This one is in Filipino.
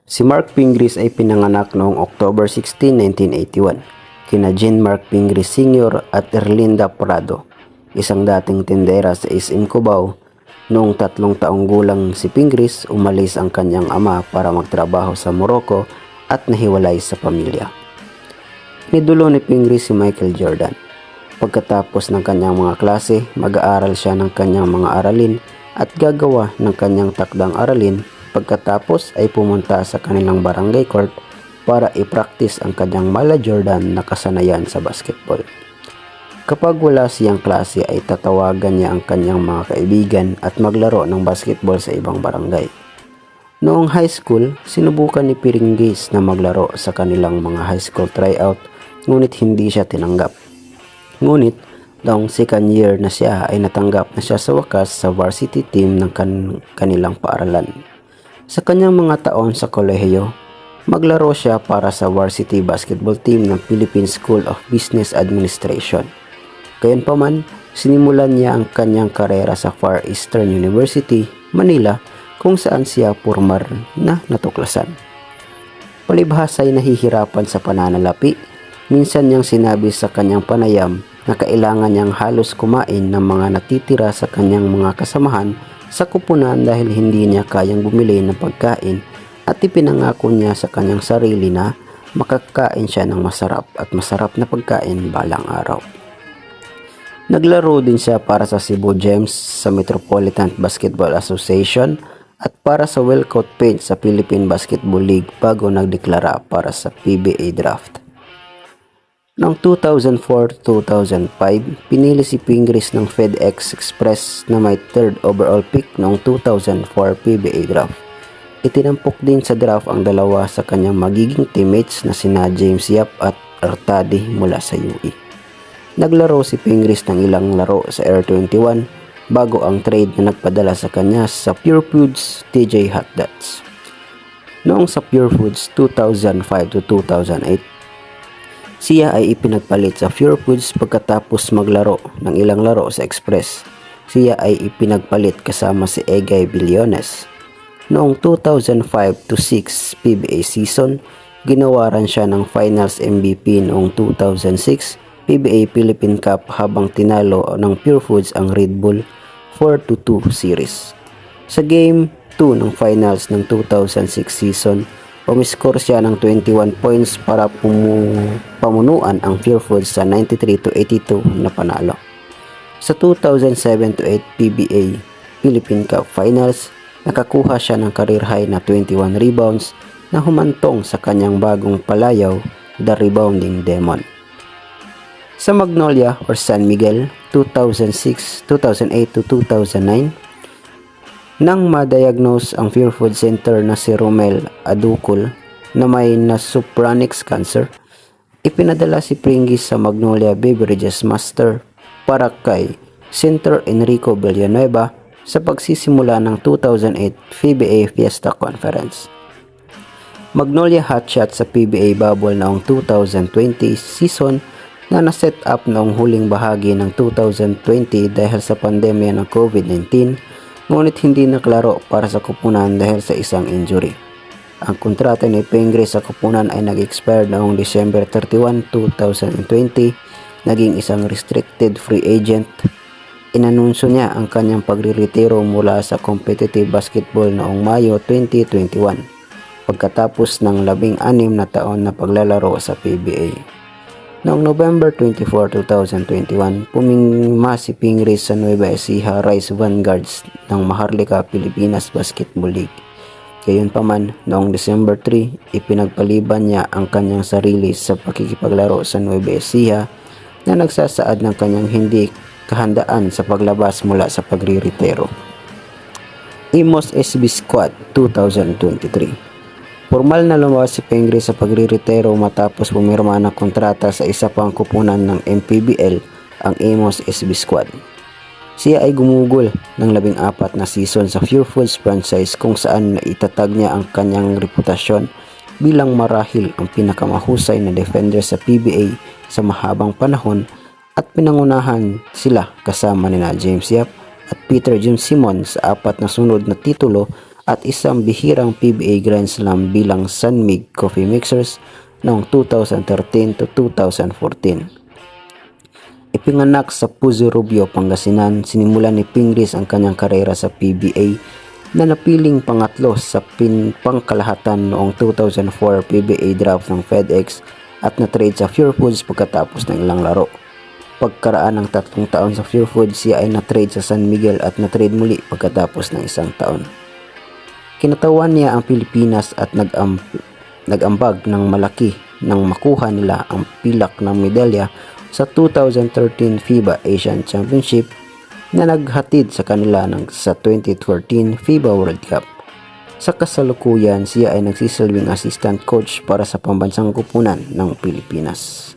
Si Mark Pingris ay pinanganak noong October 16, 1981 kina Jean Mark Pingris Sr. at Erlinda Prado, isang dating tindera sa SM Cubao. Noong 3 taong gulang si Pingris, umalis ang kanyang ama para magtrabaho sa Morocco at nahiwalay sa pamilya. Nidulo ni Pingris si Michael Jordan. Pagkatapos ng kanyang mga klase, mag-aaral siya ng kanyang mga aralin at gagawa ng kanyang takdang aralin. Pagkatapos ay pumunta sa kanilang barangay court para i-practice ang kanyang mala Jordan na kasanayan sa basketball. Kapag wala siyang klase ay tatawagan niya ang kanyang mga kaibigan at maglaro ng basketball sa ibang barangay. Noong high school, sinubukan ni Pingris na maglaro sa kanilang mga high school tryout, ngunit hindi siya tinanggap. Ngunit noong second year na siya ay natanggap na siya sa wakas sa varsity team ng kanilang paaralan. Sa kanyang mga taon sa kolehiyo, maglaro siya para sa varsity basketball team ng Philippine School of Business Administration. Gayunpaman, sinimulan niya ang kanyang karera sa Far Eastern University, Manila, kung saan siya formal na natuklasan. Palibhas ay nahihirapan sa pananalapi. Minsan niyang sinabi sa kanyang panayam na kailangan niyang halos kumain ng mga natitira sa kanyang mga kasamahan sa kupunan dahil hindi niya kayang bumili ng pagkain, at ipinangako niya sa kanyang sarili na makakain siya ng masarap na pagkain balang araw. Naglaro din siya para sa Cebu Gems sa Metropolitan Basketball Association at para sa Wellcoat Paint sa Philippine Basketball League bago nagdeklara para sa PBA draft. Noong 2004-2005, pinili si Pingris ng FedEx Express na may 3rd overall pick noong 2004 PBA draft. Itinampok din sa draft ang dalawa sa kanyang magiging teammates na sina James Yap at Artadi mula sa UE. Naglaro si Pingris ng ilang laro sa Air 21 bago ang trade na nagpadala sa kanya sa Pure Foods TJ Hotdogs. Noong sa Pure Foods 2005-2008, siya ay ipinagpalit sa Pure Foods pagkatapos maglaro ng ilang laro sa Express. Siya ay ipinagpalit kasama si Egay Billones. Noong 2005-06 PBA season, ginawaran siya ng Finals MVP noong 2006 PBA Philippine Cup habang tinalo ng Pure Foods ang Red Bull 4-2 series. Sa Game 2 ng Finals ng 2006 season, umiscore siya ng 21 points para pamunuan ang Pure Foods sa 93-82 na panalo. Sa 2007-08 PBA Philippine Cup Finals, nakakuha siya ng career high na 21 rebounds na humantong sa kanyang bagong palayaw, The Rebounding Demon. Sa Magnolia or San Miguel 2006-2008-2009, nang ma-diagnose ang Pure Food Center na si Romel Aducol na may nasopharnyx cancer, ipinadala si Pingris sa Magnolia Beverages Master para kay Center Enrico Villanueva sa pagsisimula ng 2008 PBA Fiesta Conference. Magnolia hotshot sa PBA bubble noong 2020 season na na-set up noong huling bahagi ng 2020 dahil sa pandemya ng COVID-19, ngunit hindi naklaro para sa kupunan dahil sa isang injury. Ang kontrata ni Pingris sa kupunan ay nag-expire noong December 31, 2020, naging isang restricted free agent. Inanunsyo niya ang kanyang pagre-retiro mula sa competitive basketball noong Mayo 2021, pagkatapos ng 16 na taon na paglalaro sa PBA. Noong November 24, 2021, pumingma si Pingris sa Nueva Ecija Rice Vanguards ng Maharlika Pilipinas Basketball League. Gayunpaman, noong December 3, ipinagpaliban niya ang kanyang sarili sa pakikipaglaro sa Nueva Ecija na nagsasaad ng kanyang hindi kahandaan sa paglabas mula sa pagre-retiro. Imos SB Squad 2023. Formal na lumabas si Pingris sa pagre-retiro matapos pumirma ng kontrata sa isa pang kupunan ng MPBL, ang Imos SB Squad. Siya ay gumugol ng 14 na season sa Pure Foods franchise kung saan naitatag niya ang kanyang reputasyon bilang marahil ang pinakamahusay na defender sa PBA sa mahabang panahon, at pinangunahan sila kasama nina James Yap at Peter Jim Simmons sa 4 na sunod na titulo at isang bihirang PBA Grand Slam bilang San Mig Coffee Mixers noong 2013 to 2014. Ipinganak sa Puzo Rubio, Pangasinan, sinimulan ni Pingris ang kanyang karera sa PBA na napiling pangatlo sa pangkalahatan noong 2004 PBA draft ng FedEx at na-trade sa Pure Foods pagkatapos ng ilang laro. Pagkaraan ng 3 taon sa Pure Foods, siya ay na-trade sa San Miguel at na-trade muli pagkatapos ng 1 taon. Kinatawan niya ang Pilipinas at nag-ambag ng malaki nang makuha nila ang pilak ng medalya sa 2013 FIBA Asian Championship na naghatid sa kanila sa 2014 FIBA World Cup. Sa kasalukuyan, siya ay nagsisilbing assistant coach para sa pambansang koponan ng Pilipinas.